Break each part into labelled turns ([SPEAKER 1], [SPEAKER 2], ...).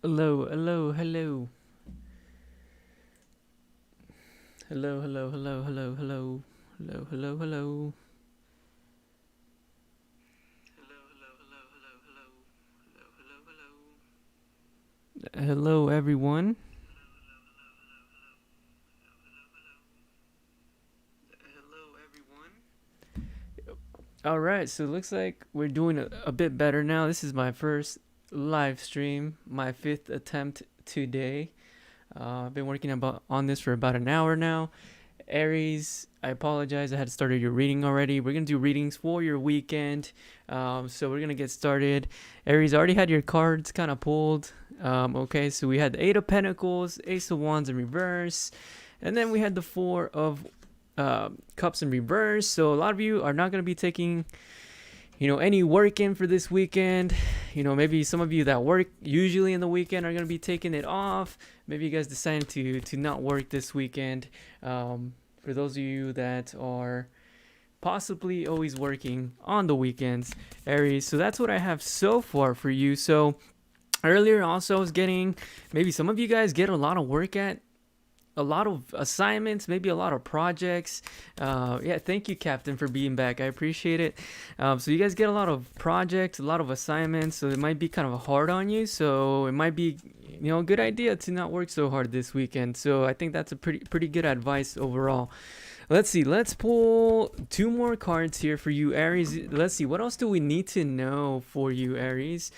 [SPEAKER 1] Hello, hello, hello. Hello, hello, hello, hello, hello. Hello, hello, hello. Hello, everyone. All right, so it looks like we're doing a bit better now. This is my first live stream, my fifth attempt today. I've been working on this for about an hour now. Aries, I apologize. I had started your reading already. We're going to do readings for your weekend. So we're going to get started. Aries, I already had your cards kind of pulled. Okay, so we had the Eight of Pentacles, Ace of Wands in reverse, and then we had the Four of Cups in reverse. So a lot of you are not going to be taking any work in for this weekend. Maybe some of you that work usually in the weekend are going to be taking it off. Maybe you guys decided to not work this weekend. For those of you that are possibly always working on the weekends, Aries. So that's what I have so far for you. So earlier also I was getting, maybe some of you guys get a lot of work at, a lot of assignments, maybe a lot of projects. Yeah, thank you, Captain, for being back. I appreciate it. So you guys get a lot of projects, a lot of assignments, so it might be kind of hard on you. So it might be, a good idea to not work so hard this weekend. So I think that's a pretty good advice overall. Let's see. Let's pull two more cards here for you, Aries. Let's see. What else do we need to know for you, Aries?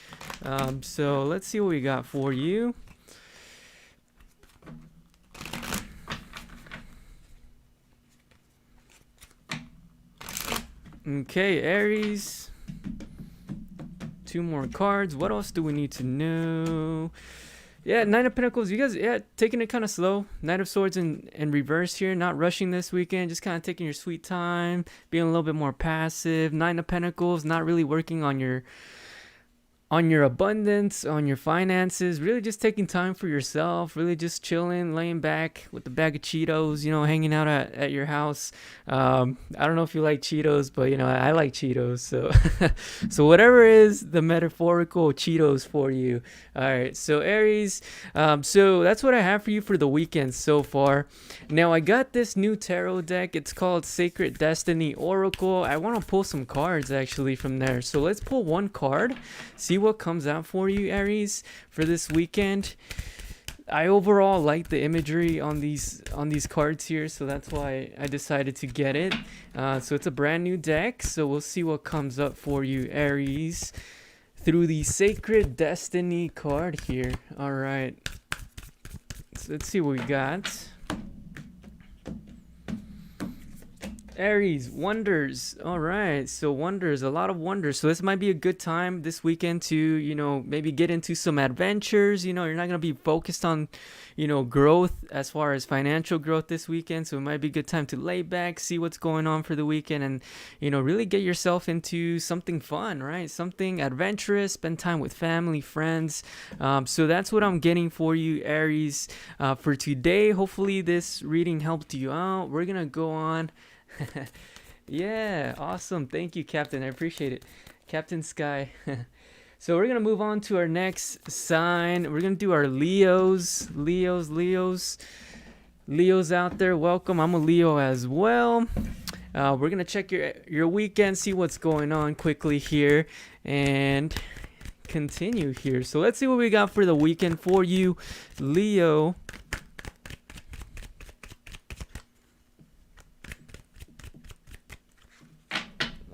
[SPEAKER 1] So let's see what we got for you. Okay, Aries. Two more cards. What else do we need to know? Yeah, Nine of Pentacles. You guys, taking it kind of slow. Knight of Swords in reverse here. Not rushing this weekend. Just kind of taking your sweet time. Being a little bit more passive. Nine of Pentacles. Not really working on your abundance, on your finances, really just taking time for yourself, really just chilling, laying back with a bag of Cheetos, hanging out at your house. I don't know if you like Cheetos, but I like Cheetos. So so whatever is the metaphorical Cheetos for you. All right, so Aries, so that's what I have for you for the weekend so far. Now I got this new tarot deck. It's called Sacred Destiny Oracle. I want to pull some cards actually from there. So let's pull one card, see what comes out for you, Aries, for this weekend. I overall like the imagery on these cards here, so that's why I decided to get it. So it's a brand new deck, so we'll see what comes up for you, Aries, through the Sacred Destiny card here. All right, so let's see what we got. Aries, wonders. All right, so wonders, a lot of wonders. So this might be a good time this weekend to, maybe get into some adventures. You're not going to be focused on, growth as far as financial growth this weekend. So it might be a good time to lay back, see what's going on for the weekend, and, really get yourself into something fun, right? Something adventurous, spend time with family, friends. So that's what I'm getting for you, Aries, for today. Hopefully this reading helped you out. We're going to go on. Yeah, awesome. Thank you, Captain. I appreciate it. Captain Sky. So we're going to move on to our next sign. We're going to do our Leos. Leos out there, welcome. I'm a Leo as well. We're going to check your weekend, see what's going on quickly here, and continue here. So let's see what we got for the weekend for you, Leo.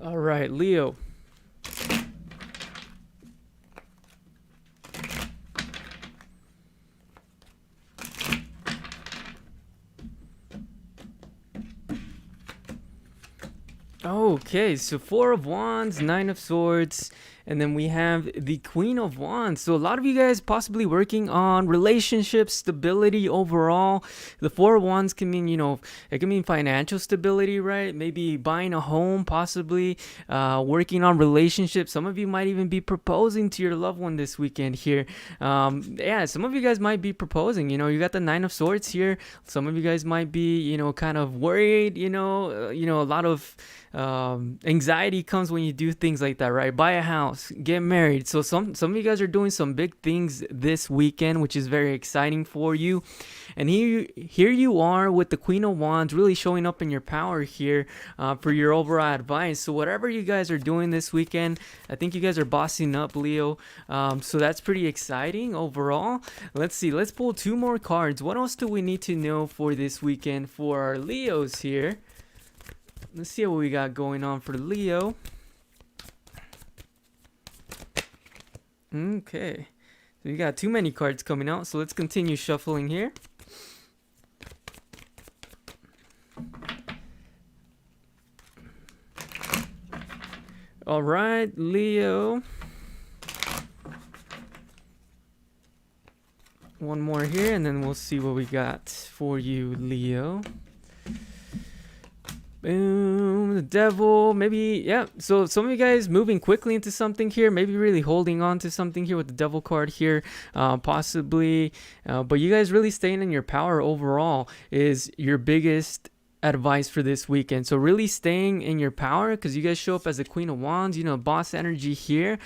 [SPEAKER 1] All right, Leo. Okay, so Four of Wands, Nine of Swords, and then we have the Queen of Wands. So a lot of you guys possibly working on relationship stability overall. The Four of Wands can mean, it can mean financial stability, right? Maybe buying a home, possibly working on relationships. Some of you might even be proposing to your loved one this weekend here. Yeah, some of you guys might be proposing. You got the Nine of Swords here. Some of you guys might be, kind of worried. A lot of anxiety comes when you do things like that, right? Buy a house, house, get married. So some of you guys are doing some big things this weekend, which is very exciting for you. And here you are with the Queen of Wands really showing up in your power here for your overall advice. So whatever you guys are doing this weekend, I think you guys are bossing up, Leo. So that's pretty exciting overall. Let's see. Let's pull 2 more cards. What else do we need to know for this weekend for our Leos here? Let's see what we got going on for Leo. Okay. So we got too many cards coming out. So let's continue shuffling here. All right, Leo. One more here, and then we'll see what we got for you, Leo. Boom, the devil, maybe, yeah. So some of you guys moving quickly into something here, maybe really holding on to something here with the devil card here, possibly. But you guys really staying in your power overall is your biggest advice for this weekend. So really staying in your power, because you guys show up as the Queen of Wands, you know, boss energy here.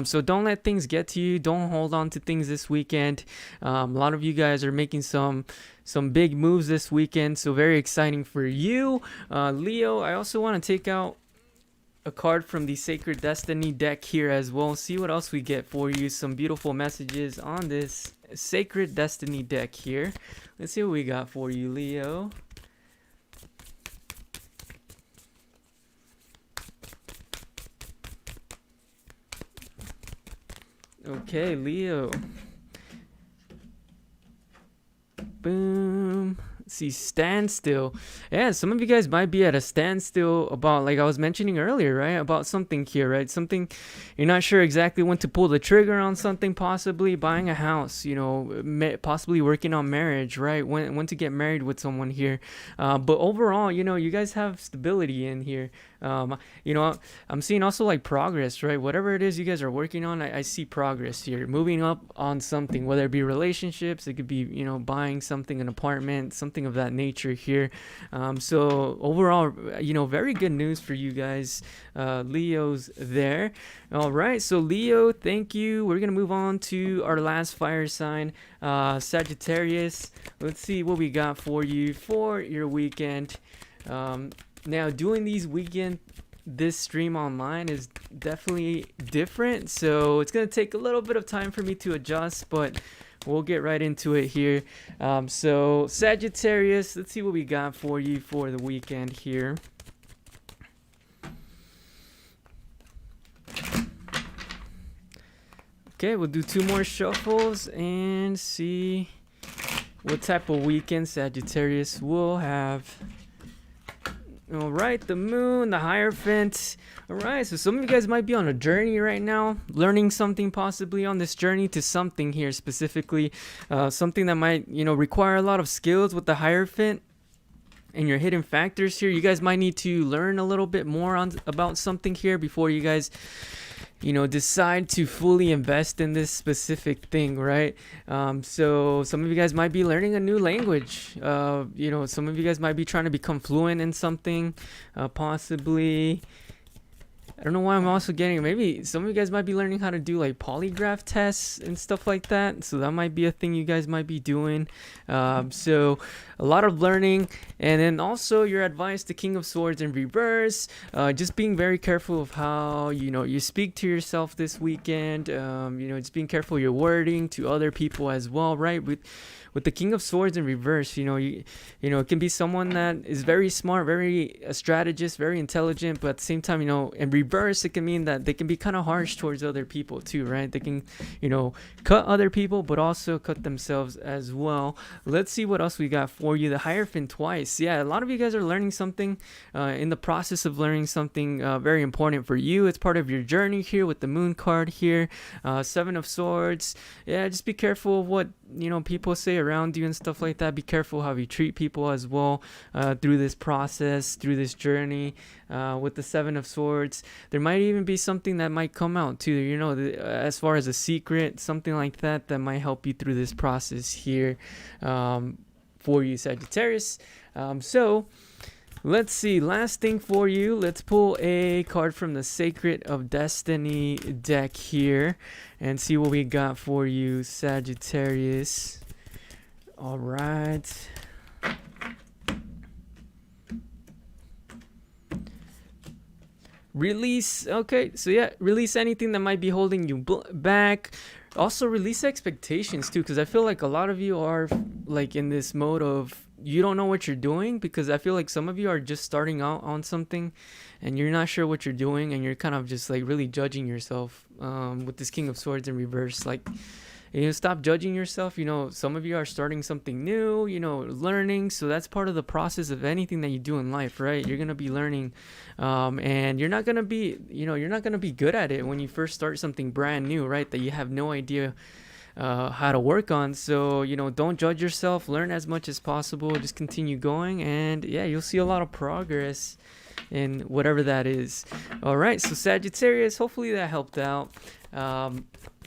[SPEAKER 1] So don't let things get to you. Don't hold on to things this weekend. A lot of you guys are making some big moves this weekend, so very exciting for you, Leo. I also want to take out a card from the Sacred Destiny deck here as well. See what else we get for you. Some beautiful messages on this Sacred Destiny deck here. Let's see what we got for you, Leo. Okay, Leo. Boom. Let's see, standstill. Yeah, some of you guys might be at a standstill about, like I was mentioning earlier, right? About something here, right? Something you're not sure exactly when to pull the trigger on something, possibly buying a house, you know, possibly working on marriage, right? When to get married with someone here. But overall, you know, you guys have stability in here. You know, I'm seeing also like progress, right? Whatever it is you guys are working on, I see progress here, moving up on something, whether it be relationships, it could be, you know, buying something, an apartment, something of that nature here. So overall, you know, very good news for you guys, Leos there. All right, so Leo, thank you. We're gonna move on to our last fire sign, Sagittarius. Let's see what we got for you for your weekend. Now, doing this stream online is definitely different, so it's going to take a little bit of time for me to adjust, but we'll get right into it here. So, Sagittarius, let's see what we got for you for the weekend here. Okay, we'll do 2 more shuffles and see what type of weekend Sagittarius will have. All right, the moon, the Hierophant. All right, so some of you guys might be on a journey right now, learning something possibly on this journey to something here specifically, something that might, you know, require a lot of skills with the Hierophant and your hidden factors here. You guys might need to learn a little bit more about something here before you guys, you know, decide to fully invest in this specific thing, right? So some of you guys might be learning a new language. You know, some of you guys might be trying to become fluent in something, possibly. I don't know why I'm also getting, maybe some of you guys might be learning how to do like polygraph tests and stuff like that. So that might be a thing you guys might be doing. So a lot of learning. And then also your advice to King of Swords in reverse. Just being very careful of how, you know, you speak to yourself this weekend. You know, just being careful your wording to other people as well, right? With the King of Swords in reverse, you know, it can be someone that is very smart, very a strategist, very intelligent, but at the same time, you know, in reverse, it can mean that they can be kind of harsh towards other people too, right? They can, you know, cut other people, but also cut themselves as well. Let's see what else we got for you. The Hierophant twice. Yeah, a lot of you guys are learning something, in the process of learning something very important for you. It's part of your journey here with the Moon card here. 7 of Swords. Yeah, just be careful of what, you know, people say around you and stuff like that. Be careful how you treat people as well through this process, through this journey. With the 7 of Swords, there might even be something that might come out too, you know, as far as a secret, something like that might help you through this process here, for you, Sagittarius. So Let's see. Last thing for you. Let's pull a card from the Sacred of Destiny deck here and see what we got for you, Sagittarius. All right. Release. Okay, so yeah, release anything that might be holding you back. Also release expectations too, because I feel like a lot of you are like in this mode of you don't know what you're doing, because I feel like some of you are just starting out on something and you're not sure what you're doing, and you're kind of just like really judging yourself with this King of Swords in reverse. Like, stop judging yourself. Some of you are starting something new, learning. So that's part of the process of anything that you do in life, right? You're going to be learning, and you're not going to be, you're not going to be good at it when you first start something brand new, right? That you have no idea how to work on. So, don't judge yourself, learn as much as possible, just continue going. And yeah, you'll see a lot of progress in whatever that is. All right. So Sagittarius, hopefully that helped out.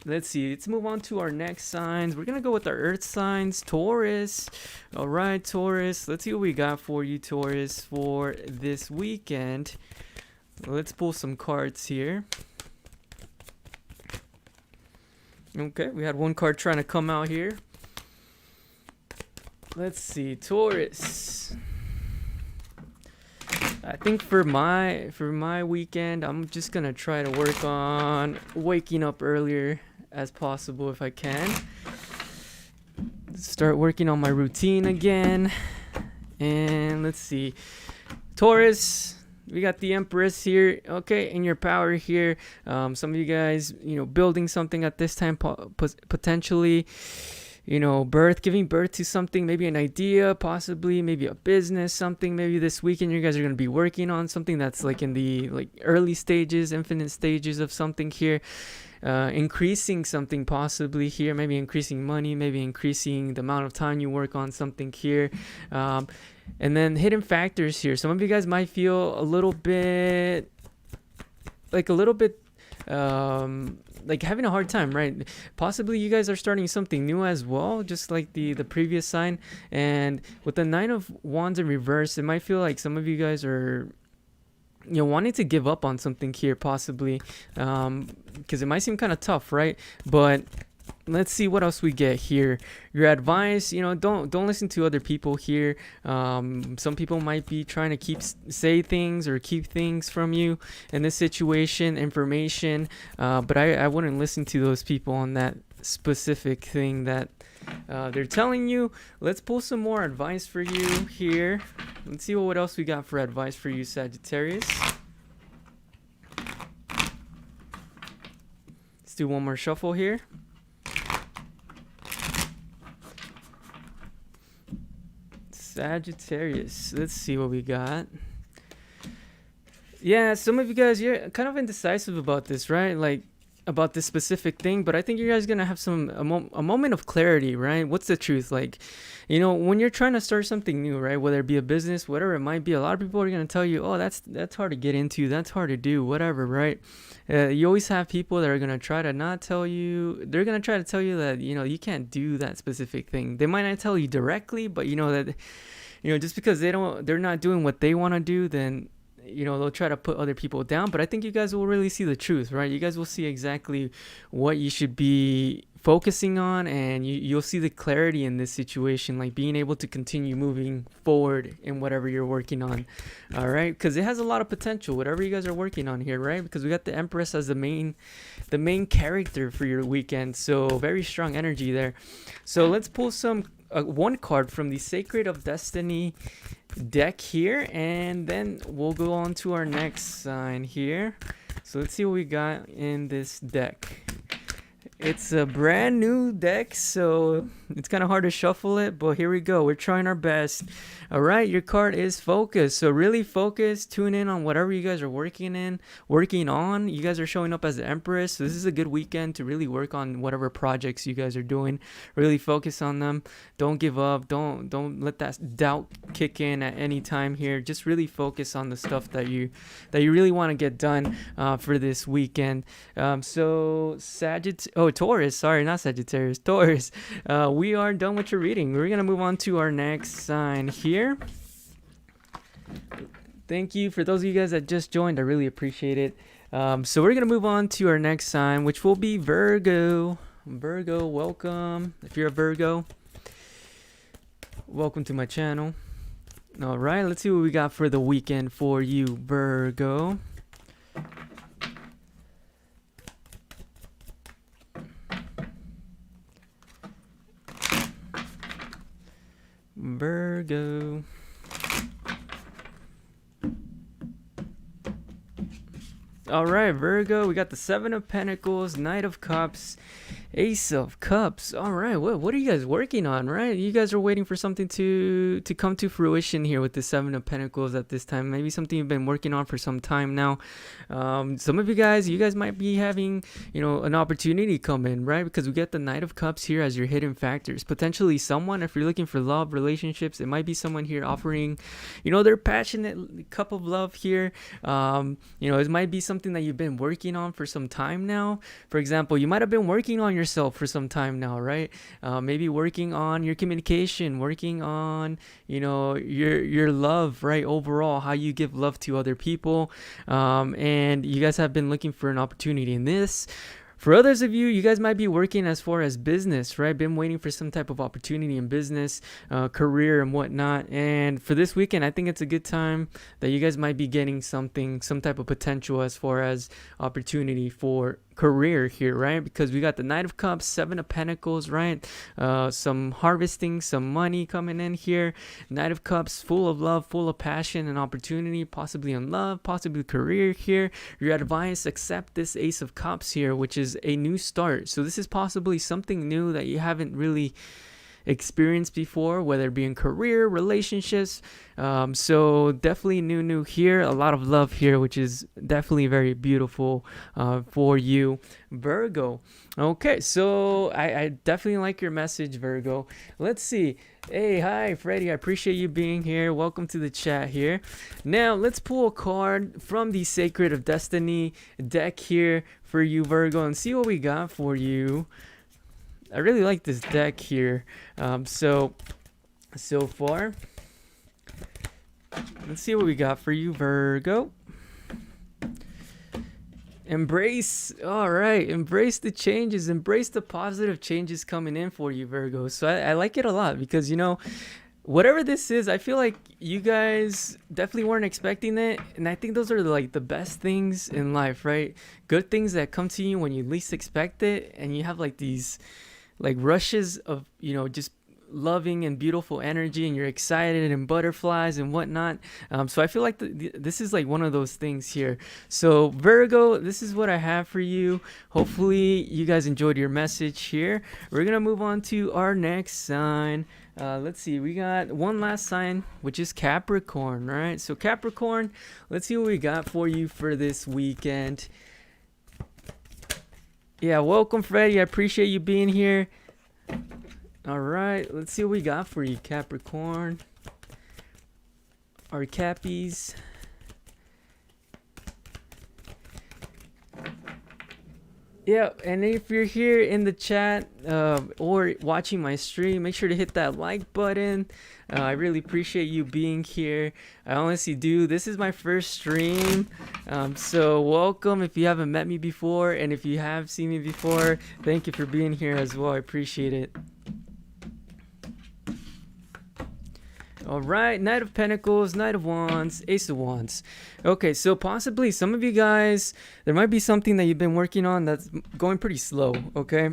[SPEAKER 1] Let's see. Let's move on to our next signs. We're going to go with our earth signs. Taurus. All right, Taurus. Let's see what we got for you, Taurus, for this weekend. Let's pull some cards here. Okay, we had one card trying to come out here. Let's see. Taurus. I think for my weekend, I'm just going to try to work on waking up earlier as possible if I can. Start working on my routine again. And let's see. Taurus, we got the Empress here. Okay, in your power here. Some of you guys, building something at this time, potentially. Giving birth to something, maybe an idea, possibly, maybe a business, something. Maybe this weekend you guys are going to be working on something that's like in the early stages, infinite stages of something here. Increasing something possibly here, maybe increasing money, maybe increasing the amount of time you work on something here. And then hidden factors here. Some of you guys might feel a little bit like having a hard time, right? Possibly you guys are starting something new as well, just like the previous sign. And with the Nine of Wands in reverse, it might feel like some of you guys are wanting to give up on something here, possibly, because it might seem kind of tough, right? But let's see what else we get here. Your advice, don't listen to other people here. Some people might be trying to say things or keep things from you in this situation, information, but I wouldn't listen to those people on that specific thing that they're telling you. Let's pull some more advice for you here. Let's see what else we got for advice for you, Sagittarius. Let's do one more shuffle here. Sagittarius, let's see what we got. Yeah, some of you guys, you're kind of indecisive about this, right? Like about this specific thing, but I think you guys are gonna have a moment of clarity, right? What's the truth? Like, when you're trying to start something new, right? Whether it be a business, whatever it might be, a lot of people are gonna tell you, oh, that's hard to get into, that's hard to do, whatever, right? You always have people that are gonna try to not tell you. They're gonna try to tell you that you can't do that specific thing. They might not tell you directly, but that just because they're not doing what they want to do, then they'll try to put other people down. But I think you guys will really see the truth, right? You guys will see exactly what you should be focusing on, and you'll see the clarity in this situation, like being able to continue moving forward in whatever you're working on. All right, because it has a lot of potential, whatever you guys are working on here, right? Because we got the Empress as the main character for your weekend, so very strong energy there. So let's pull one card from the Sacred of Destiny deck here, and then we'll go on to our next sign here. So let's see what we got in this deck. It's a brand new deck, so it's kind of hard to shuffle it, but here we go. We're trying our best. All right, your card is focus. So really focus, tune in on whatever you guys are working on. You guys are showing up as the Empress, so this is a good weekend to really work on whatever projects you guys are doing. Really focus on them. Don't give up. Don't let that doubt kick in at any time here. Just really focus on the stuff that you really want to get done for this weekend. So Taurus, sorry, not Sagittarius, Taurus. We are done with your reading. We're gonna move on to our next sign here. Thank you for those of you guys that just joined. I really appreciate it. So we're gonna move on to our next sign, which will be Virgo. Virgo, welcome. If you're a Virgo, welcome to my channel. All right, let's see what we got for the weekend for you, Virgo. Virgo. All right, Virgo, we got the Seven of Pentacles, Knight of Cups, Ace of Cups. All right, what are you guys working on, right? You guys are waiting for something to come to fruition here with the Seven of Pentacles at this time. Maybe something you've been working on for some time now. Some of you guys might be having, an opportunity come in, right? Because we get the Knight of Cups here as your hidden factors. Potentially someone, if you're looking for love, relationships, it might be someone here offering, their passionate cup of love here. It might be something that you've been working on for some time now. For example, you might have been working on yourself for some time now, right? Maybe working on your communication, working on your love, right? Overall, how you give love to other people, and you guys have been looking for an opportunity in this. For others of you, you guys might be working as far as business, right? Been waiting for some type of opportunity in business, career and whatnot. And for this weekend, I think it's a good time that you guys might be getting some type of potential as far as opportunity for career here, right? Because we got the Knight of Cups, Seven of Pentacles, right? Some harvesting, some money coming in here. Knight of Cups, full of love, full of passion and opportunity, possibly in love, possibly career here. Your advice, accept this Ace of Cups here, which is a new start. So this is possibly something new that you haven't really experienced before, whether it be in career, relationships. So definitely new here. A lot of love here, which is definitely very beautiful for you, Virgo. Okay, so I definitely like your message, Virgo. Let's see. Hey, hi, Freddie. I appreciate you being here. Welcome to the chat here. Now, let's pull a card from the Sacred of Destiny deck here for you, Virgo, and see what we got for you. I really like this deck here. So far, let's see what we got for you, Virgo. Embrace. All right, embrace the changes, embrace the positive changes coming in for you, Virgo. So I like it a lot because whatever this is, I feel like you guys definitely weren't expecting it, and I think those are like the best things in life, right? Good things that come to you when you least expect it, and you have like these like rushes of just loving and beautiful energy, and you're excited and butterflies and whatnot. So I feel like this is like one of those things here. So Virgo, this is what I have for you. Hopefully you guys enjoyed your message here. We're gonna move on to our next sign. Let's see, we got one last sign, which is Capricorn, right? So Capricorn, let's see what we got for you for this weekend. Yeah, welcome, Freddie. I appreciate you being here. All right, let's see what we got for you, Capricorn. Our Cappies. Yeah, and if you're here in the chat or watching my stream, make sure to hit that like button. I really appreciate you being here. I honestly do. This is my first stream. So welcome if you haven't met me before. And if you have seen me before, thank you for being here as well. I appreciate it. All right, Knight of Pentacles, Knight of Wands, Ace of Wands. Okay, so possibly some of you guys, there might be something that you've been working on that's going pretty slow, okay?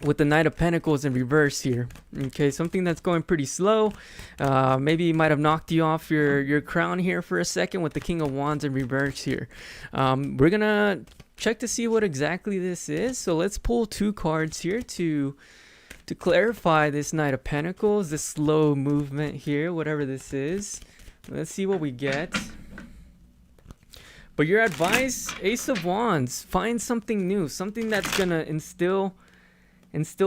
[SPEAKER 1] With the Knight of Pentacles in reverse here. Okay, something that's going pretty slow. Maybe you might have knocked you off your crown here for a second with the King of Wands in reverse here. We're gonna check to see what exactly this is. So let's pull two cards here to clarify this Knight of Pentacles, this slow movement here, whatever this is. Let's see what we get. But your advice, Ace of Wands, find something new, something that's gonna instill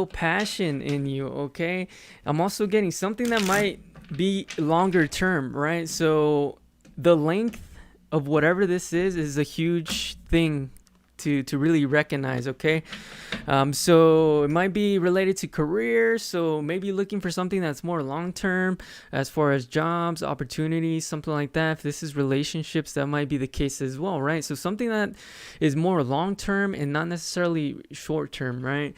[SPEAKER 1] passion in you, okay? I'm also getting something that might be longer term, right? So the length of whatever this is a huge thing to really recognize. Okay, so it might be related to career, so maybe looking for something that's more long term as far as jobs, opportunities, something like that. If this is relationships, that might be the case as well, right? So something that is more long term and not necessarily short term, right?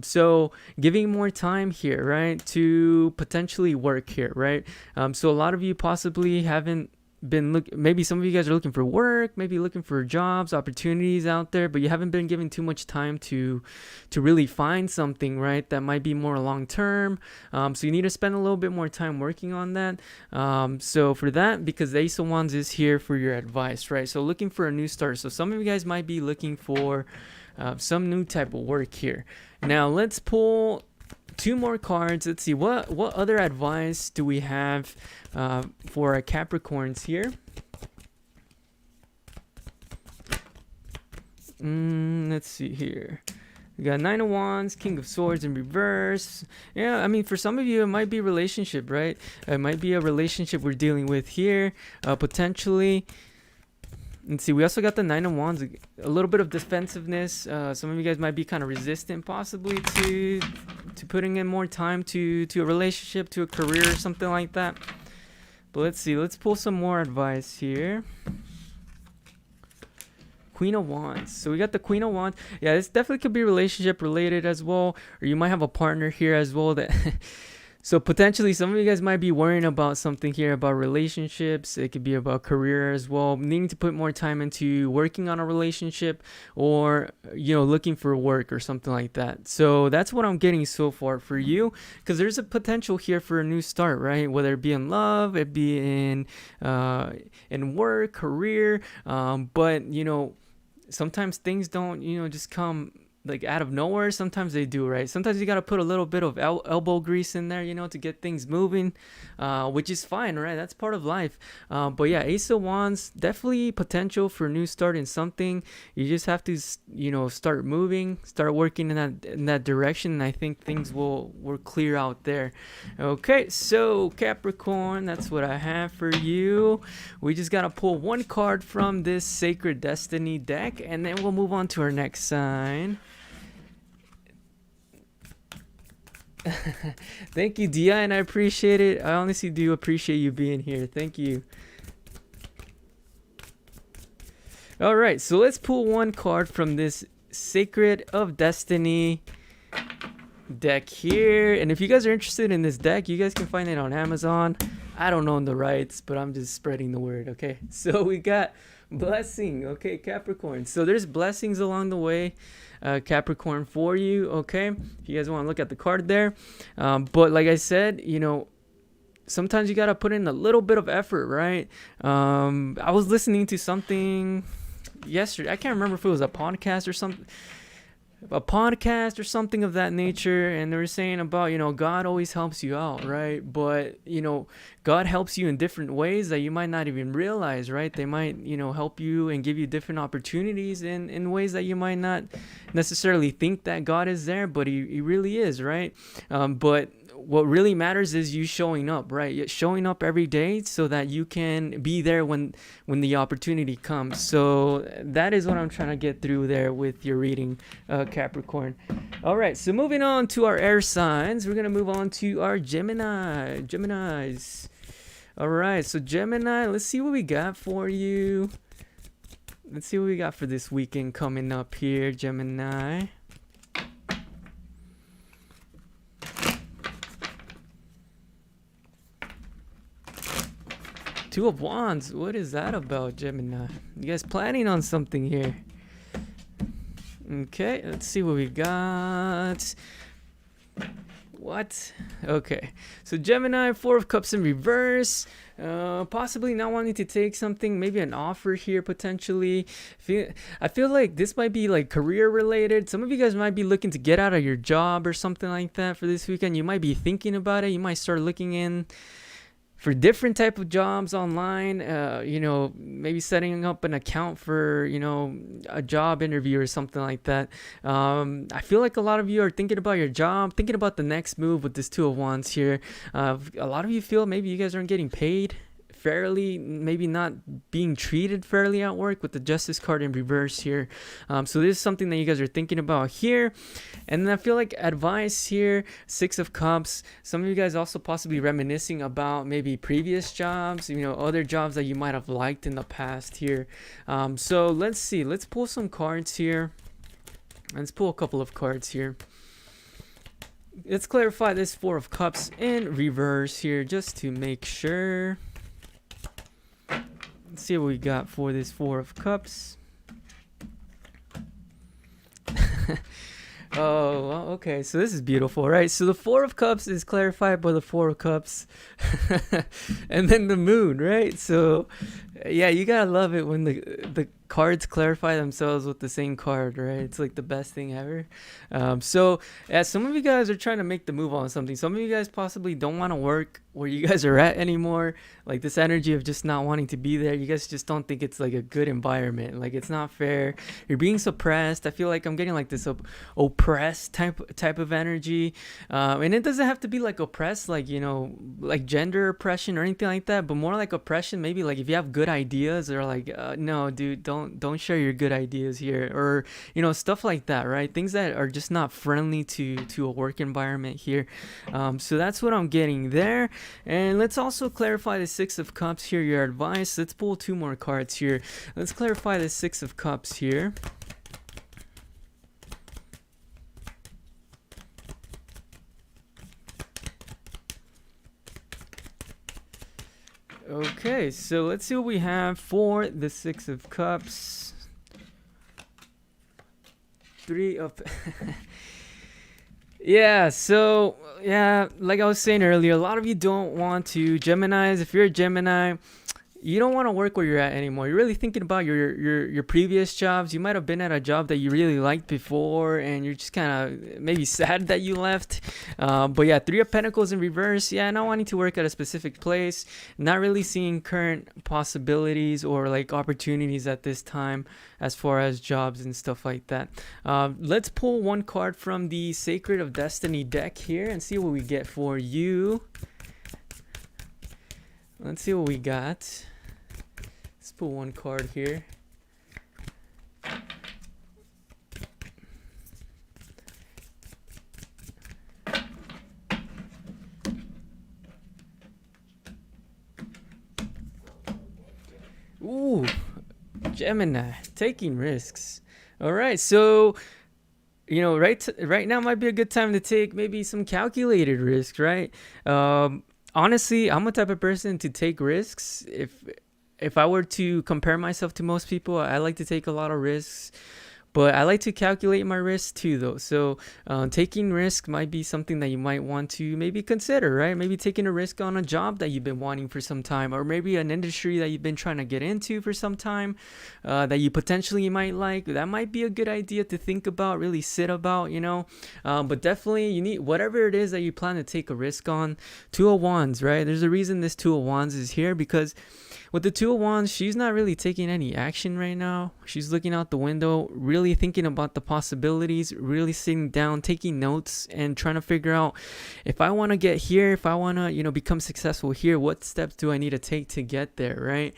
[SPEAKER 1] So giving more time here, right, to potentially work here, right? So a lot of you possibly haven't been maybe some of you guys are looking for work, maybe looking for jobs, opportunities out there, but you haven't been given too much time to really find something, right, that might be more long term. So you need to spend a little bit more time working on that. So for that, because the Ace of Wands is here for your advice, right? So looking for a new start. So some of you guys might be looking for some new type of work here. Now let's pull 2 more cards. Let's see what other advice do we have for our Capricorns here. Let's see here. We got 9 of Wands, King of Swords in reverse. Yeah, I mean, for some of you, it might be a relationship, right? It might be a relationship we're dealing with here, potentially. Let's see, we also got the 9 of Wands, a little bit of defensiveness. Some of you guys might be kind of resistant possibly to putting in more time to a relationship, to a career or something like that. But let's see, let's pull some more advice here. Queen of Wands. So we got the Queen of Wands. Yeah, this definitely could be relationship related as well. Or you might have a partner here as well that... So potentially some of you guys might be worrying about something here about relationships. It could be about career as well, needing to put more time into working on a relationship or, looking for work or something like that. So that's what I'm getting so far for you, because there's a potential here for a new start, right? Whether it be in love, it be in work, career. But, sometimes things don't, just come like out of nowhere. Sometimes they do, right? Sometimes you got to put a little bit of elbow grease in there, to get things moving, which is fine, right? That's part of life. But yeah, Ace of Wands, definitely potential for a new start in something. You just have to, start moving, start working in that direction, and I think things will clear out there. Okay, so Capricorn, that's what I have for you. We just got to pull 1 card from this Sacred Destiny deck, and then we'll move on to our next sign. Thank you, Dia, and I appreciate it. I honestly do appreciate you being here. Thank you. All right, so let's pull 1 card from this Sacred of Destiny deck here. And if you guys are interested in this deck, you guys can find it on Amazon. I don't own the rights, but I'm just spreading the word, okay? So we got blessing, okay, Capricorn. So there's blessings along the way, Capricorn, for you, okay? If you guys want to look at the card there. But like I said, sometimes you got to put in a little bit of effort, right? I was listening to something yesterday. I can't remember if it was a podcast or something. Of that nature, and they were saying about, God always helps you out, right? But God helps you in different ways that you might not even realize, right? They might help you and give you different opportunities in ways that you might not necessarily think that God is there, but he really is, right? But what really matters is you showing up, right? Showing up every day so that you can be there when the opportunity comes. So that is what I'm trying to get through there with your reading, Capricorn. All right, so moving on to our air signs, we're going to move on to our Geminis. All right, so Gemini, let's see what we got for you. Let's see what we got for this weekend coming up here, Gemini. Two of Wands. What is that about, Gemini? You guys planning on something here? Okay, let's see what we got. What? Okay, so Gemini, 4 of Cups in reverse. Possibly not wanting to take something, maybe an offer here potentially. I feel like this might be like career related. Some of you guys might be looking to get out of your job or something like that for this weekend. You might be thinking about it. You might start looking in for different type of jobs online, maybe setting up an account for, a job interview or something like that. I feel like a lot of you are thinking about your job, thinking about the next move with this 2 of Wands here. A lot of you feel maybe you guys aren't getting paid fairly, maybe not being treated fairly at work with the Justice card in reverse here. So this is something that you guys are thinking about here. And then I feel like advice here, Six of Cups. Some of you guys also possibly reminiscing about maybe previous jobs, other jobs that you might have liked in the past here. So let's see. Let's pull some cards here. Let's pull a couple of cards here. Let's clarify this Four of Cups in reverse here just to make sure. Let's see what we got for this Four of Cups. Oh, well, okay. So this is beautiful, right? So the Four of Cups is clarified by the Four of Cups. And then the Moon, right? So yeah, you gotta love it when the cards clarify themselves with the same card, right? It's like the best thing ever. So as some of you guys are trying to make the move on something, some of you guys possibly don't want to work where you guys are at anymore. Like this energy of just not wanting to be there, you guys just don't think it's like a good environment. Like it's not fair. You're being suppressed. I feel like I'm getting like this oppressed type of energy, and it doesn't have to be like oppressed, like like gender oppression or anything like that, but more like oppression. Maybe like if you have good ideas, or like no, dude, don't share your good ideas here, or stuff like that, right? Things that are just not friendly to a work environment here. So that's what I'm getting there. And let's also clarify the Six of Cups here, your advice. Let's pull two more cards here. Let's clarify the Six of Cups here. Okay, so let's see what we have for the Six of Cups. Three of yeah, so yeah, like I was saying earlier, a lot of you don't want to, Geminis, if you're a Gemini, you don't want to work where you're at anymore. You're really thinking about your previous jobs. You might have been at a job that you really liked before, and you're just kind of maybe sad that you left. But yeah, Three of Pentacles in reverse. Yeah, not wanting to work at a specific place, not really seeing current possibilities or like opportunities at this time as far as jobs and stuff like that. Let's pull one card from the Sacred of Destiny deck here and see what we get for you. Let's see what we got. Let's pull one card here. Ooh, Gemini, taking risks. All right, so right now might be a good time to take maybe some calculated risks, right? Honestly, I'm a type of person to take risks. If I were to compare myself to most people, I like to take a lot of risks, but I like to calculate my risks too, though. So taking risk might be something that you might want to maybe consider, right? Maybe taking a risk on a job that you've been wanting for some time, or maybe an industry that you've been trying to get into for some time, that you potentially might like. That might be a good idea to think about, really sit about, but definitely you need, whatever it is that you plan to take a risk on. Two of Wands, right? There's a reason this Two of Wands is here, because with the Two of Wands, she's not really taking any action right now. She's looking out the window, really thinking about the possibilities, really sitting down, taking notes, and trying to figure out, if I want to get here, if I want to, become successful here, what steps do I need to take to get there, right?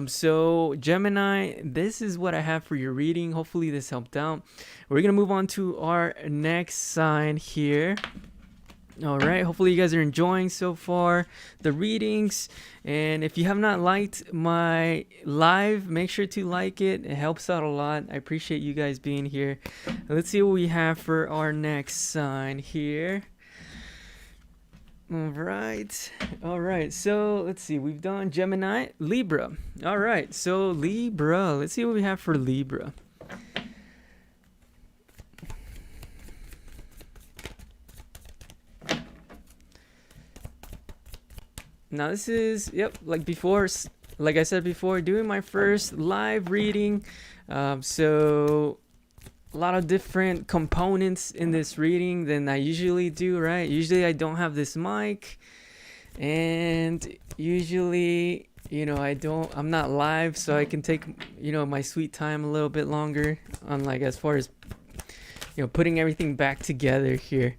[SPEAKER 1] So Gemini, this is what I have for your reading. Hopefully this helped out. We're going to move on to our next sign here. All right, hopefully you guys are enjoying so far the readings, and if you have not liked my live, make sure to like it. It helps out a lot. I appreciate you guys being here. Let's see what we have for our next sign here. All right, so let's see, we've done Gemini, Libra. All right, so Libra, let's see what we have for Libra. Now this is, like I said before, doing my first live reading. So a lot of different components in this reading than I usually do, right? Usually I don't have this mic, and usually, I'm not live, so I can take, my sweet time a little bit longer on, like, as far as, putting everything back together here.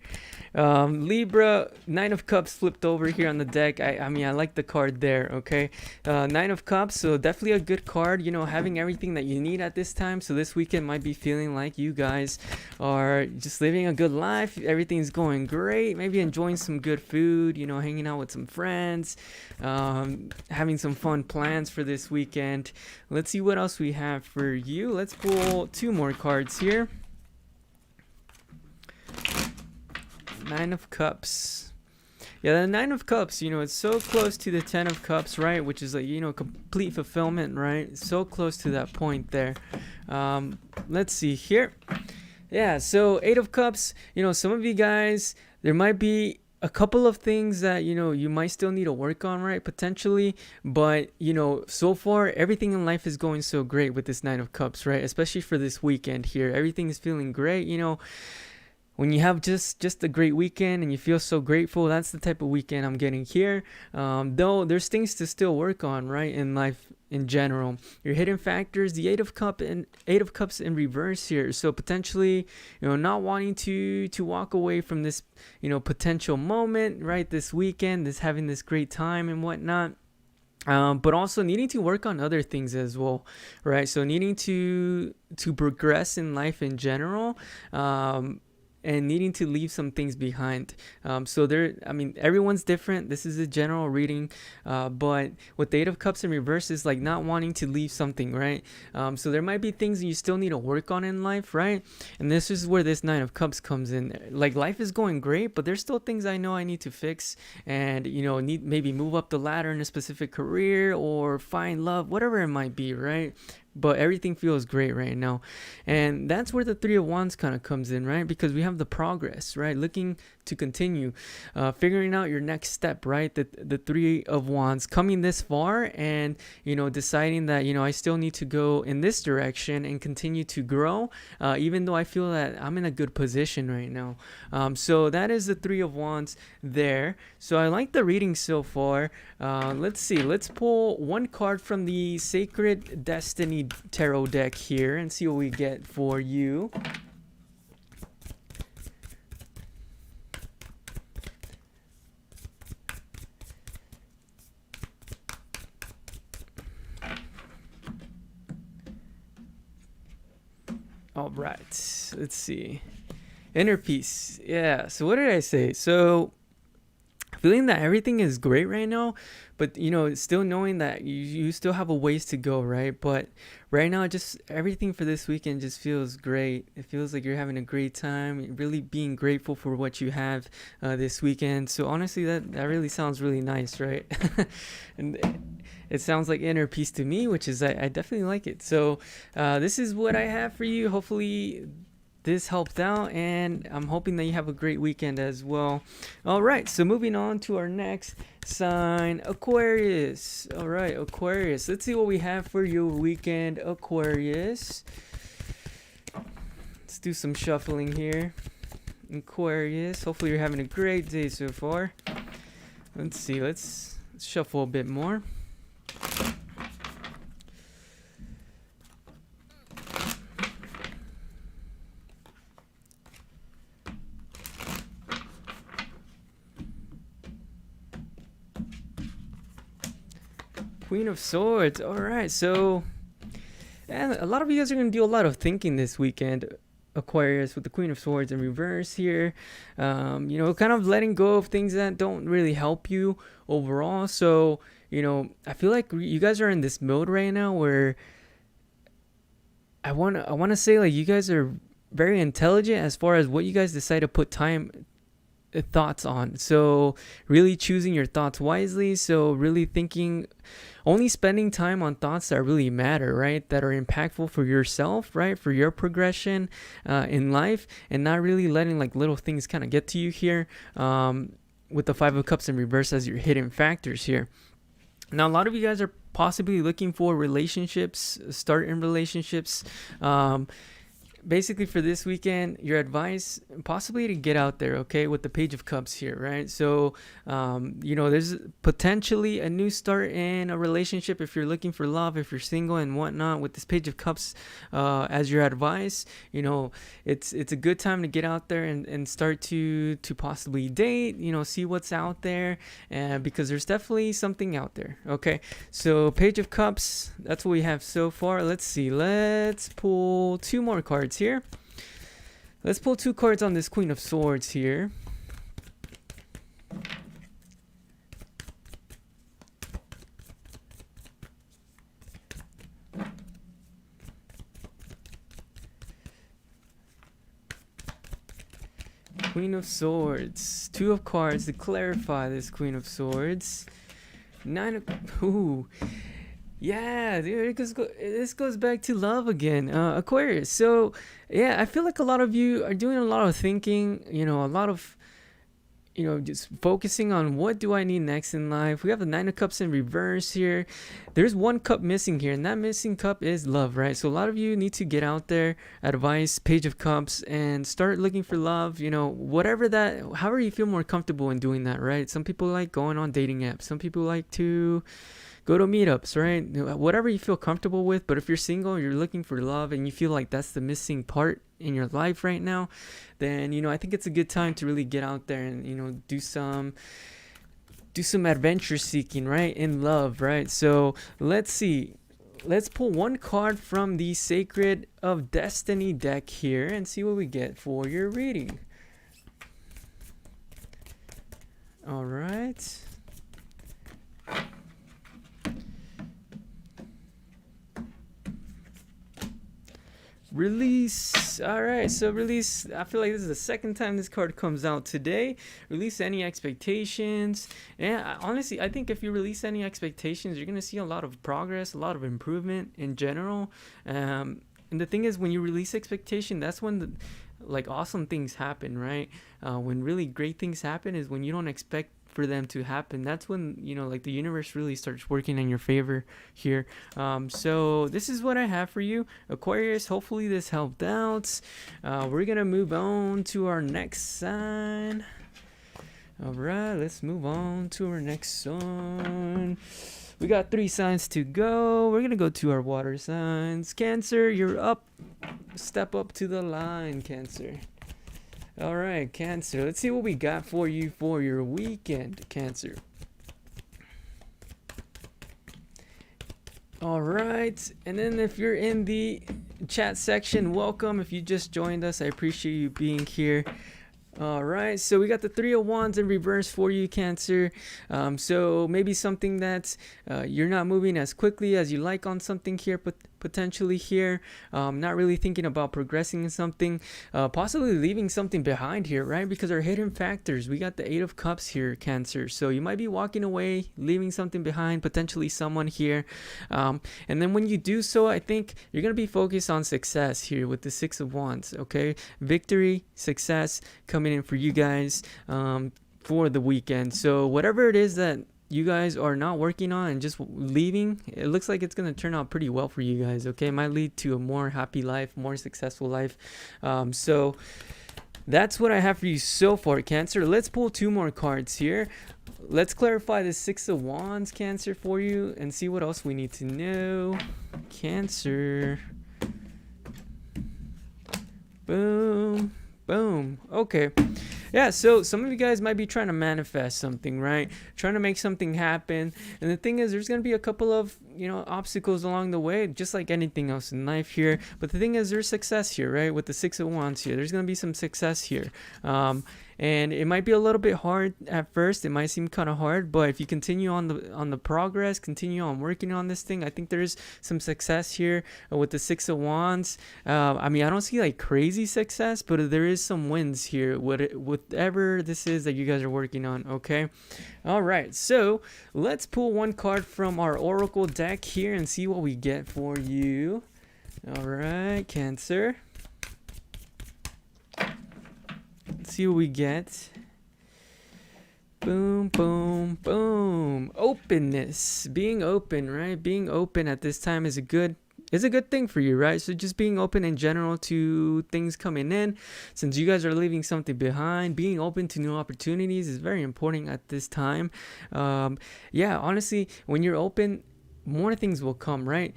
[SPEAKER 1] Libra, Nine of Cups flipped over here on the deck. I mean, I like the card there, okay? Nine of Cups, so definitely a good card, you know, having everything that you need at this time. So this weekend might be feeling like you guys are just living a good life. Everything's going great. Maybe enjoying some good food, you know, hanging out with some friends, having some fun plans for this weekend. Let's see what else we have for you. Let's pull two more cards here. Nine of Cups. Yeah, the Nine of Cups, you know, it's so close to the Ten of Cups, right? Which is like, you know, complete fulfillment, right? So close to that point there. Let's see here. Yeah, so Eight of Cups, you know, some of you guys, there might be a couple of things that, you know, you might still need to work on, right? Potentially. But, you know, so far, everything in life is going so great with this Nine of Cups, right? Especially for this weekend here. Everything is feeling great, you know. When you have just a great weekend and you feel so grateful, that's the type of weekend I'm getting here. Though there's things to still work on, right, in life in general. Your hidden factors, the Eight of Cups in reverse here. So potentially, you know, not wanting to walk away from this, you know, potential moment, right, this weekend, this having this great time and whatnot. But also needing to work on other things as well, right? So needing to progress in life in general. And needing to leave some things behind. So there, I mean, everyone's different. This is a general reading, but with the Eight of Cups in reverse is like not wanting to leave something, right? So there might be things you still need to work on in life, right? And this is where this Nine of Cups comes in. Like life is going great, but there's still things I know I need to fix, and you know, need maybe move up the ladder in a specific career or find love, whatever it might be, right? But everything feels great right now. And that's where the Three of Wands kind of comes in, right? Because we have the progress, right? Looking to continue, figuring out your next step, right? The Three of Wands coming this far and, you know, deciding that, you know, I still need to go in this direction and continue to grow, even though I feel that I'm in a good position right now. So that is the Three of Wands there. So I like the reading so far. Let's see. Let's pull one card from the Sacred Destiny Tarot deck here and see what we get for you. All right, let's see. Inner peace. Yeah, so what did I say? So feeling that everything is great right now, but you know, still knowing that you still have a ways to go, right? But right now, just everything for this weekend just feels great. It feels like you're having a great time, really being grateful for what you have this weekend. So honestly, that really sounds really nice, right? And it sounds like inner peace to me, which is I definitely like it. So this is what I have for you. Hopefully this helped out, and I'm hoping that you have a great weekend as well. All right, so moving on to our next sign, Aquarius. All right, Aquarius. Let's see what we have for your weekend, Aquarius. Let's do some shuffling here. Aquarius, hopefully you're having a great day so far. Let's see, let's shuffle a bit more. Queen of Swords. All right, so and a lot of you guys are going to do a lot of thinking this weekend, Aquarius, with the Queen of Swords in reverse here. You know, kind of letting go of things that don't really help you overall. So, you know, I feel like you guys are in this mode right now where I want to say like you guys are very intelligent as far as what you guys decide to put thoughts on. So really choosing your thoughts wisely. So really thinking, only spending time on thoughts that really matter, right? That are impactful for yourself, right? For your progression in life, and not really letting like little things kind of get to you here with the Five of Cups in reverse as your hidden factors here. Now, a lot of you guys are possibly looking for relationships, start in relationships, basically for this weekend, your advice possibly to get out there, okay, with the Page of Cups here, right? So there's potentially a new start in a relationship if you're looking for love, if you're single and whatnot. With this Page of Cups as your advice, it's a good time to get out there and start to possibly date, see what's out there, because there's definitely something out there. Okay, so Page of Cups, that's what we have so far. Let's see, let's pull two more cards here. Let's pull two cards on this Queen of Swords here. Queen of Swords, two of cards to clarify this Queen of Swords. Nine of, ooh, yeah, dude, this goes back to love again, Aquarius. So yeah, I feel like a lot of you are doing a lot of thinking, a lot of just focusing on what do I need next in life. We have the Nine of Cups in reverse here. There's one cup missing here, and that missing cup is love, right? So a lot of you need to get out there, advice, Page of Cups, and start looking for love. Whatever that, however you feel more comfortable in doing that, right? Some people like going on dating apps. Some people like to go to meetups, right? Whatever you feel comfortable with. But if you're single, you're looking for love, and you feel like that's the missing part in your life right now, then I think it's a good time to really get out there and do some adventure seeking, right, in love, right? So let's see, let's pull one card from the Sacred of Destiny deck here and see what we get for your reading. All right. Release. All right, so release. I feel like this is the second time this card comes out today. Release any expectations. Yeah, honestly, I think if you release any expectations, you're gonna see a lot of progress, a lot of improvement in general. And the thing is, when you release expectation, that's when awesome things happen, right? When really great things happen is when you don't expect for them to happen. That's when the universe really starts working in your favor here. So this is what I have for you, Aquarius. Hopefully this helped out. We're gonna move on to our next sign. All right, let's move on to our next sign. We got 3 signs to go. We're gonna go to our water signs. Cancer, you're up. Step up to the line, Cancer. All right, Cancer. Let's see what we got for you for your weekend, Cancer. All right. And then if you're in the chat section, welcome. If you just joined us, I appreciate you being here. All right, so we got the 3 of Wands in reverse for you, Cancer. So maybe something that you're not moving as quickly as you like on something here, but potentially here, not really thinking about progressing in something, possibly leaving something behind here, right? Because our hidden factors, we got the 8 of Cups here, Cancer. So you might be walking away, leaving something behind, potentially someone here. And then when you do so, I think you're going to be focused on success here with the 6 of Wands, okay? Victory, success coming in for you guys for the weekend. So whatever it is that you guys are not working on and just leaving, it looks like it's going to turn out pretty well for you guys, okay? It might lead to a more happy life, more successful life. So that's what I have for you so far, Cancer. Let's pull 2 more cards here. Let's clarify the 6 of Wands, Cancer, for you and see what else we need to know. Cancer. Boom. Boom. Okay. Yeah, so some of you guys might be trying to manifest something, right? Trying to make something happen. And the thing is, there's going to be a couple of, obstacles along the way, just like anything else in life here. But the thing is, there's success here, right? With the 6 of Wands here, there's going to be some success here. And it might be a little bit hard at first. It might seem kind of hard, but if you continue on the progress, continue on working on this thing, I think there's some success here with the 6 of Wands. I don't see like crazy success, but there is some wins here with whatever this is that you guys are working on, okay? All right, so let's pull one card from our Oracle deck here and see what we get for you. All right, Cancer. Let's see what we get. Boom, boom, boom. Openness. Being open, right? Being open at this time is a good is a good thing for you, right? So just being open in general to things coming in, since you guys are leaving something behind, being open to new opportunities is very important at this time. Yeah, honestly, when you're open, more things will come, right?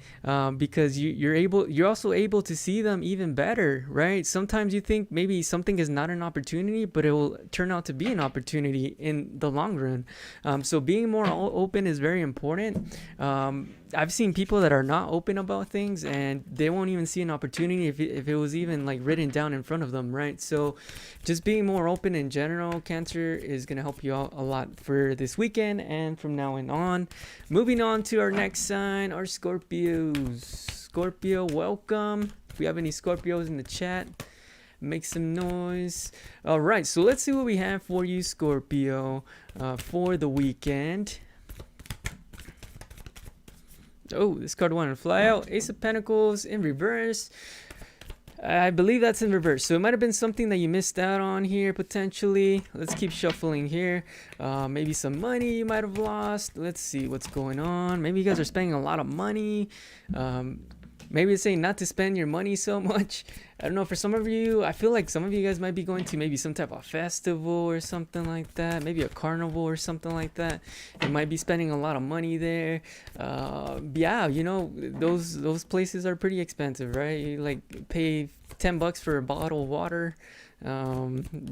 [SPEAKER 1] Because you're also able to see them even better, right? Sometimes you think maybe something is not an opportunity, but it will turn out to be an opportunity in the long run. So being more open is very important. I've seen people that are not open about things, and they won't even see an opportunity if it was even like written down in front of them, right? So just being more open in general, Cancer, is going to help you out a lot for this weekend and from now on. Moving on to our next sign, our Scorpios. Scorpio, welcome. If we have any Scorpios in the chat, make some noise. All right, so let's see what we have for you, Scorpio, for the weekend. Oh, this card wanted to fly out. Ace of Pentacles in reverse. I believe that's in reverse. So it might have been something that you missed out on here, potentially. Let's keep shuffling here. Maybe some money you might have lost. Let's see what's going on. Maybe you guys are spending a lot of money. Maybe it's saying not to spend your money so much. I don't know, for some of you, I feel like some of you guys might be going to maybe some type of festival or something like that. Maybe a carnival or something like that. You might be spending a lot of money there. Yeah, you know, those places are pretty expensive, right? You like pay $10 for a bottle of water.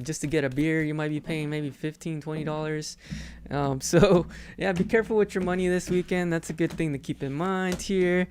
[SPEAKER 1] Just to get a beer, you might be paying maybe $15-$20. So yeah, be careful with your money this weekend. That's a good thing to keep in mind here.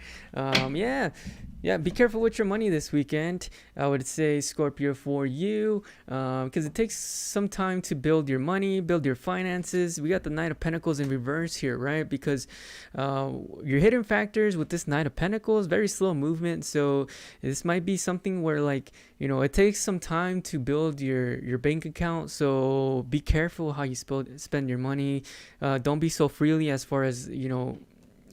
[SPEAKER 1] Yeah, be careful with your money this weekend. I would say, Scorpio, for you, because it takes some time to build your money, build your finances. We got the Knight of Pentacles in reverse here, right? Because your hidden factors with this Knight of Pentacles, very slow movement. So this might be something where, like, you know, it takes some time to build your bank account. So be careful how you spend your money. Don't be so freely as far as, you know,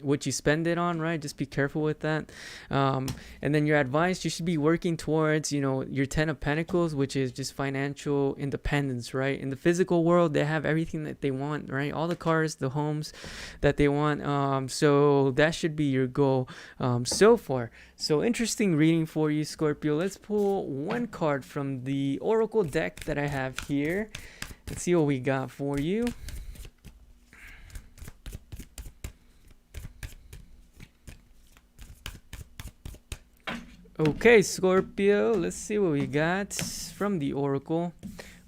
[SPEAKER 1] what you spend it on, right? Just be careful with that. And then your advice, you should be working towards, you know, your 10 of Pentacles, which is just financial independence, right? In the physical world, they have everything that they want, right? All the cars, the homes that they want. So that should be your goal so far. So interesting reading for you, Scorpio. Let's pull one card from the Oracle deck that I have here. Let's see what we got for you. Okay, Scorpio, let's see what we got from the Oracle.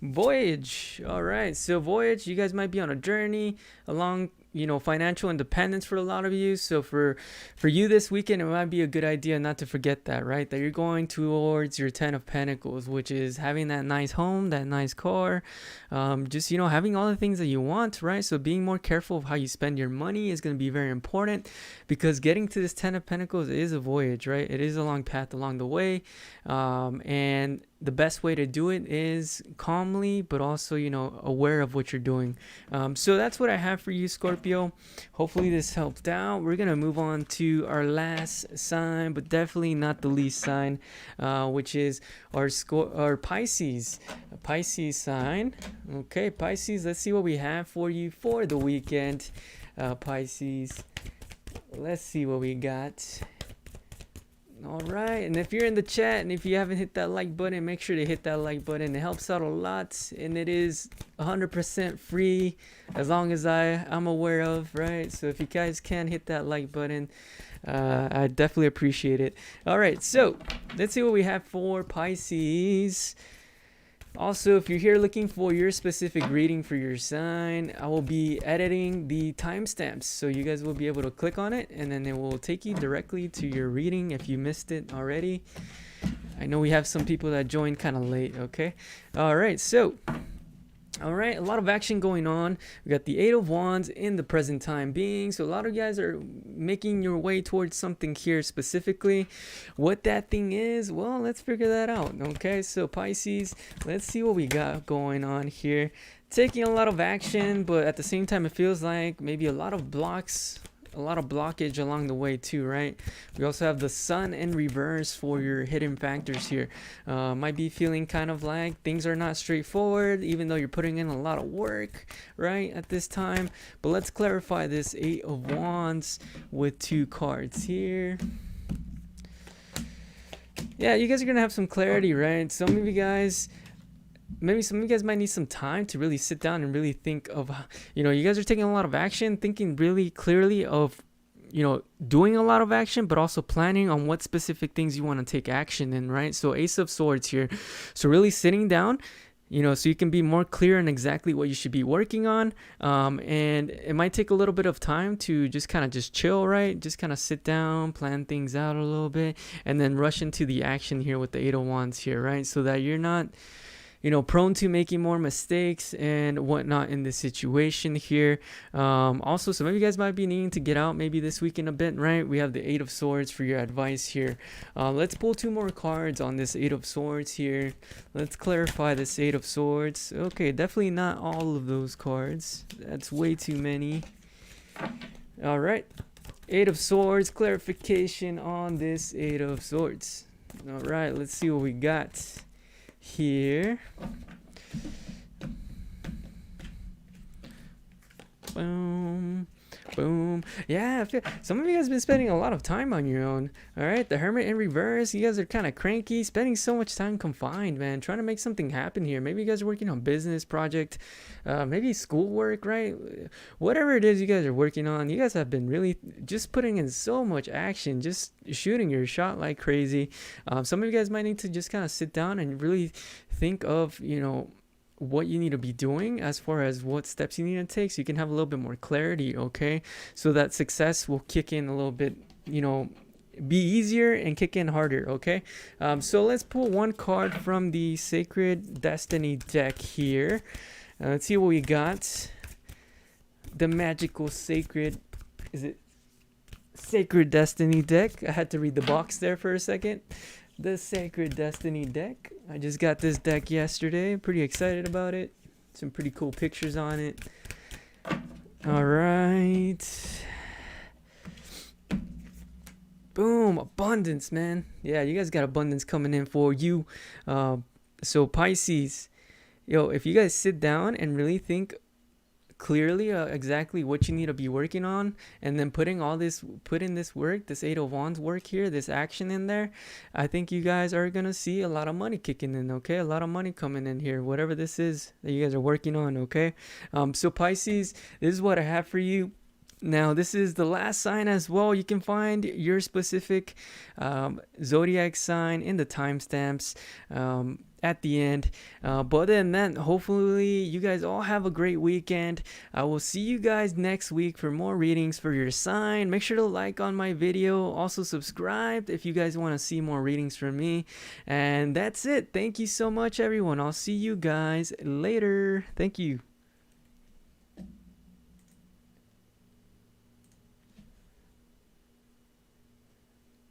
[SPEAKER 1] Voyage. All right, so Voyage, you guys might be on a journey along, you know, financial independence for a lot of you. So for you this weekend, it might be a good idea not to forget that, right? That you're going towards your 10 of Pentacles, which is having that nice home, that nice car, just, you know, having all the things that you want, right? So being more careful of how you spend your money is going to be very important, because getting to this 10 of Pentacles is a voyage, right? It is a long path along the way. And the best way to do it is calmly, but also, you know, aware of what you're doing. So that's what I have for you, Scorpio. Hopefully this helped out. We're going to move on to our last sign, but definitely not the least sign, which is our Pisces. A Pisces sign. Okay, Pisces, let's see what we have for you for the weekend. Pisces, let's see what we got. All right, and if you're in the chat and if you haven't hit that like button, make sure to hit that like button. It helps out a lot, and it is 100% free as long as I'm aware of, right? So if you guys can hit that like button, I definitely appreciate it. All right, so let's see what we have for Pisces. Also, if you're here looking for your specific reading for your sign, I will be editing the timestamps, so you guys will be able to click on it, and then it will take you directly to your reading if you missed it already. I know we have some people that joined kind of late, okay? All right, so... All right, a lot of action going on. We got the 8 of Wands in the present time being. So a lot of you guys are making your way towards something here specifically. What that thing is, well, let's figure that out. Okay, so Pisces, let's see what we got going on here. Taking a lot of action, but at the same time, it feels like maybe a lot of blocks, a lot of blockage along the way too, right? We also have the Sun in reverse for your hidden factors here. Might be feeling kind of like things are not straightforward, even though you're putting in a lot of work, right, at this time. But let's clarify this 8 of Wands with 2 cards here. Yeah, you guys are gonna have some clarity, right? Some of you guys, maybe some of you guys might need some time to really sit down and really think of, you guys are taking a lot of action, thinking really clearly of, doing a lot of action, but also planning on what specific things you want to take action in, right? So Ace of Swords here. So really sitting down, so you can be more clear on exactly what you should be working on. And it might take a little bit of time to just kind of just chill, right? Just kind of sit down, plan things out a little bit, and then rush into the action here with the Eight of Wands here, right? So that you're not, prone to making more mistakes and whatnot in this situation here. Also, some of you guys might be needing to get out maybe this weekend a bit, right? We have the Eight of Swords for your advice here. Let's pull 2 more cards on this Eight of Swords here. Let's clarify this Eight of Swords. Okay, definitely not all of those cards. That's way too many. All right. Eight of Swords, clarification on this Eight of Swords. All right, let's see what we got here. Boom, boom. Yeah, I feel some of you guys have been spending a lot of time on your own. All right, the Hermit in reverse. You guys are kind of cranky, spending so much time confined, man. Trying to make something happen here. Maybe you guys are working on business project, maybe schoolwork, right? Whatever it is you guys are working on, you guys have been really just putting in so much action, just shooting your shot like crazy. Some of you guys might need to just kind of sit down and really think of, what you need to be doing as far as what steps you need to take so you can have a little bit more clarity, okay? So that success will kick in a little bit, be easier and kick in harder, okay? So let's pull 1 card from the Sacred Destiny deck here. Let's see what we got. The magical sacred, is it Sacred Destiny deck? I had to read the box there for a second. The Sacred Destiny deck. I just got this deck yesterday. Pretty excited about it. Some pretty cool pictures on it. All right. Boom. Abundance, man. Yeah, you guys got abundance coming in for you. So Pisces, if you guys sit down and really think clearly exactly what you need to be working on, and then put in this work, this Eight of Wands work here, this action in there, I think you guys are gonna see a lot of money kicking in, okay? A lot of money coming in here, whatever this is that you guys are working on, okay? So Pisces, this is what I have for you. Now, this is the last sign as well. You can find your specific zodiac sign in the timestamps at the end. But other than that, hopefully you guys all have a great weekend. I will see you guys next week for more readings for your sign. Make sure to like on my video. Also subscribe if you guys want to see more readings from me. And that's it. Thank you so much, everyone. I'll see you guys later. Thank you.